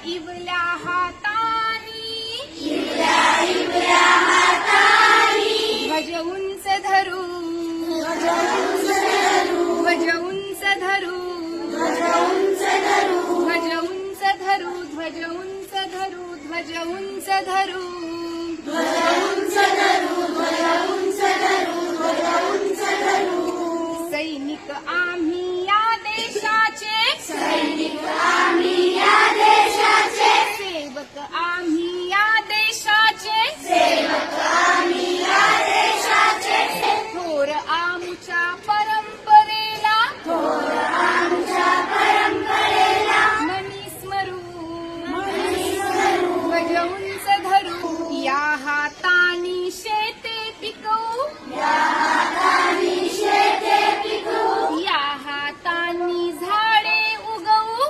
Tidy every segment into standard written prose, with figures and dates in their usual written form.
इवल्या हातानी ध्वज उंच धरू ध्वज उंच धरू ध्वज उंच धरू ध्वज उंच धरू ध्वज उंच धरू सैनिक आम्ही या देशाचे सेवक आम्ही या देशाचे थोर आमच्या परंपरेला मनी स्मरू ध्वज उंच धरू या हातानी शेते पिकवू या हातानी झाडे उगवू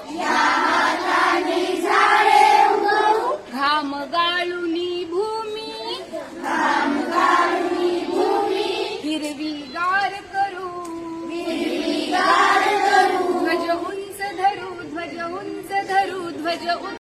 घाम गाळुनी भूमी हिरवीगार करू ध्वज उंच धरू ध्वज उंच धरू ध्वज